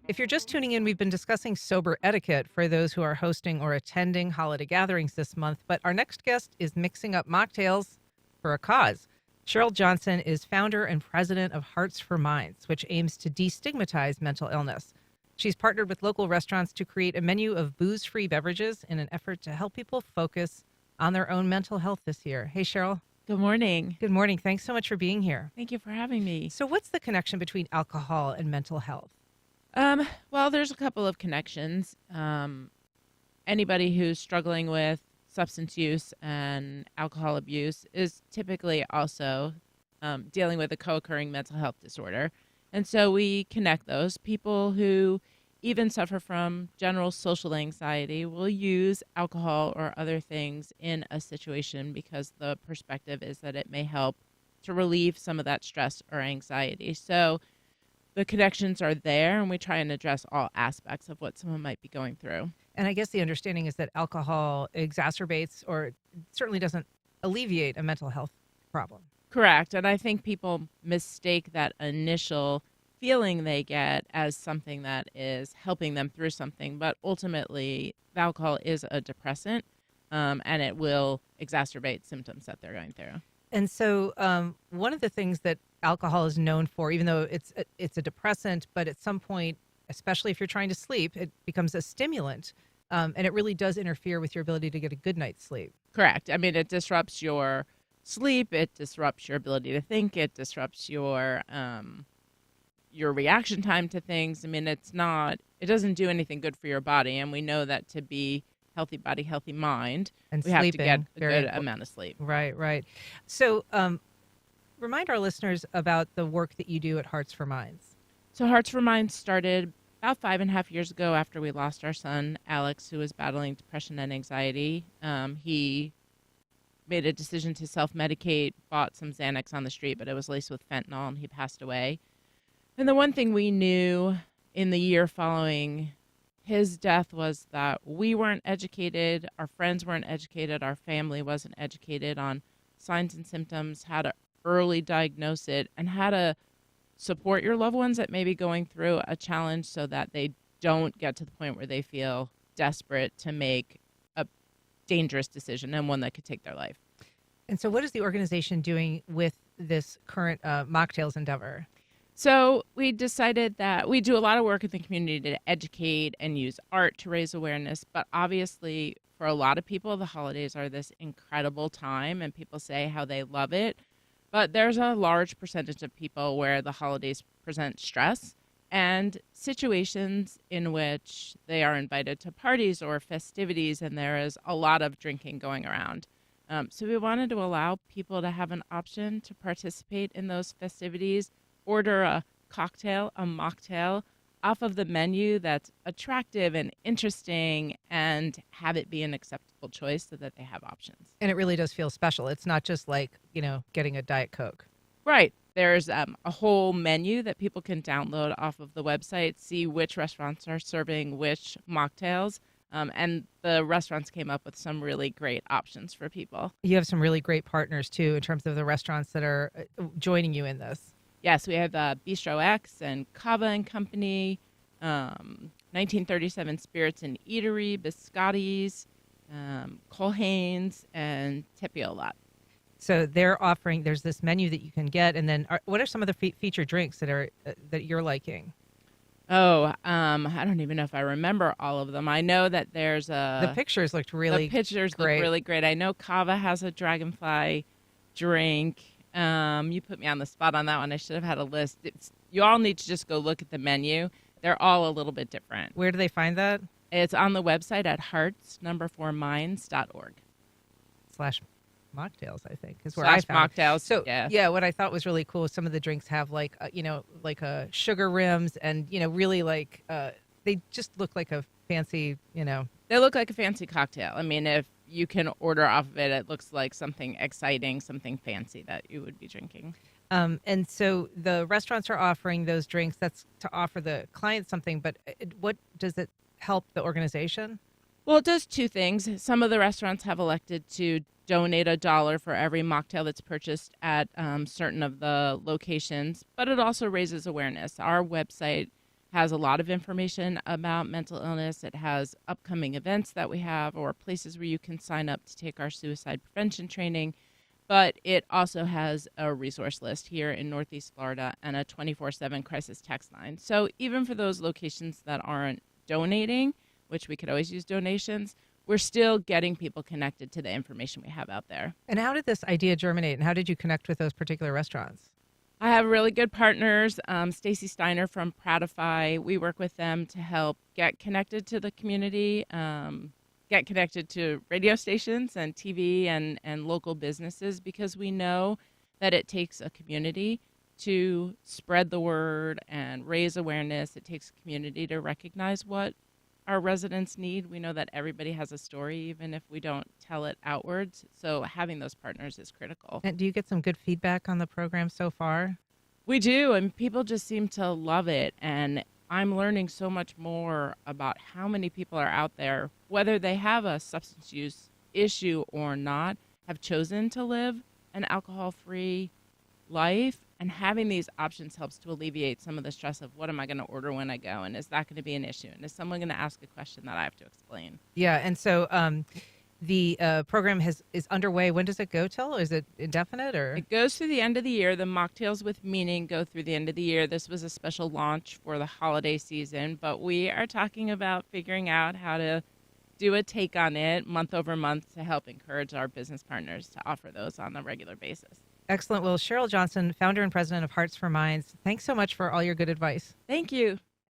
If you're just tuning in, we've been discussing sober etiquette for those who are hosting or attending holiday gatherings this month. But our next guest is mixing up mocktails for a cause. Sheryl Johnson is founder and president of Hearts for Minds, which aims to destigmatize mental illness. She's partnered with local restaurants to create a menu of booze-free beverages in an effort to help people focus on their own mental health this year. Hey, Sheryl. Good morning. Good morning. Thanks so much for being here. Thank you for having me. So what's the connection between alcohol and mental health? Well, there's a couple of connections. Anybody who's struggling with substance use and alcohol abuse is typically also dealing with a co-occurring mental health disorder. And so we connect those. People who even suffer from general social anxiety will use alcohol or other things in a situation because the perspective is that it may help to relieve some of that stress or anxiety. So the connections are there, and we try and address all aspects of what someone might be going through. And I guess the understanding is that alcohol exacerbates or certainly doesn't alleviate a mental health problem. Correct. And I think people mistake that initial feeling they get as something that is helping them through something. But ultimately, alcohol is a depressant, and it will exacerbate symptoms that they're going through. And so one of the things that alcohol is known for, even though it's a depressant, but at some point, especially if you're trying to sleep, it becomes a stimulant. And it really does interfere with your ability to get a good night's sleep. Correct. I mean, it disrupts your sleep. It disrupts your ability to think. It disrupts your reaction time to things. I mean, it doesn't do anything good for your body. And we know that to be healthy body, healthy mind, and we have to get a good amount of sleep. Right, right. So remind our listeners about the work that you do at Hearts for Minds. So Hearts for Minds started about 5.5 years ago after we lost our son, Alex, who was battling depression and anxiety. He made a decision to self-medicate, bought some Xanax on the street, but it was laced with fentanyl, and he passed away. And the one thing we knew in the year following his death was that we weren't educated, our friends weren't educated, our family wasn't educated on signs and symptoms, how to early diagnose it, and how to support your loved ones that may be going through a challenge so that they don't get to the point where they feel desperate to make a dangerous decision and one that could take their life. And so what is the organization doing with this current Mocktails endeavor? So we decided that we do a lot of work in the community to educate and use art to raise awareness. But obviously, for a lot of people, the holidays are this incredible time, and people say how they love it. But there's a large percentage of people where the holidays present stress and situations in which they are invited to parties or festivities, and there is a lot of drinking going around. So we wanted to allow people to have an option to participate in those festivities, order a cocktail, a mocktail, off of the menu that's attractive and interesting, and have it be an acceptable choice so that they have options. And it really does feel special. It's not just like, getting a Diet Coke. Right. There's a whole menu that people can download off of the website, see which restaurants are serving which mocktails, and the restaurants came up with some really great options for people. You have some really great partners, too, in terms of the restaurants that are joining you in this. Yes, we have Bistro X and Cava and Company, 1937 Spirits and Eatery, Biscotti's, Colhane's, and Tepiolot. So they're offering, there's this menu that you can get, and then what are some of the featured drinks that you're liking? Oh, I don't even know if I remember all of them. I know that there's the pictures looked really great. Look really great. I know Cava has a dragonfly drink. You put me on the spot on that one. I should have had a list. You all need to just go look at the menu. They're all a little bit different. Where do they find that? It's on the website at hearts4minds.org. /mocktails, I think, is where I found Mocktails. So yeah, what I thought was really cool is some of the drinks have like sugar rims, and really like they just look like a fancy. They look like a fancy cocktail. I mean, if you can order off of it, it looks like something exciting, something fancy that you would be drinking. And so the restaurants are offering those drinks. That's to offer the client something, but what does it help the organization? Well, it does two things. Some of the restaurants have elected to donate $1 for every mocktail that's purchased at certain of the locations, but it also raises awareness. Our website has a lot of information about mental illness. It has upcoming events that we have or places where you can sign up to take our suicide prevention training. But it also has a resource list here in Northeast Florida and a 24/7 crisis text line. So even for those locations that aren't donating, which we could always use donations, we're still getting people connected to the information we have out there. And how did this idea germinate, and how did you connect with those particular restaurants? I have really good partners. Stacy Steiner from Pradify. We work with them to help get connected to the community, get connected to radio stations and TV and local businesses, because we know that it takes a community to spread the word and raise awareness. It takes a community to recognize what our residents need. We know that everybody has a story, even if we don't tell it outwards. So having those partners is critical. And do you get some good feedback on the program so far? We do, and people just seem to love it. And I'm learning so much more about how many people are out there, whether they have a substance use issue or not, have chosen to live an alcohol-free life. And having these options helps to alleviate some of the stress of what am I going to order when I go, and is that going to be an issue, and is someone going to ask a question that I have to explain? Yeah, and so the program is underway. When does it go till? Is it indefinite or? It goes through the end of the year. The Mocktails with Meaning go through the end of the year. This was a special launch for the holiday season, but we are talking about figuring out how to do a take on it month over month to help encourage our business partners to offer those on a regular basis. Excellent. Well, Sheryl Johnson, founder and president of Hearts for Minds, thanks so much for all your good advice. Thank you.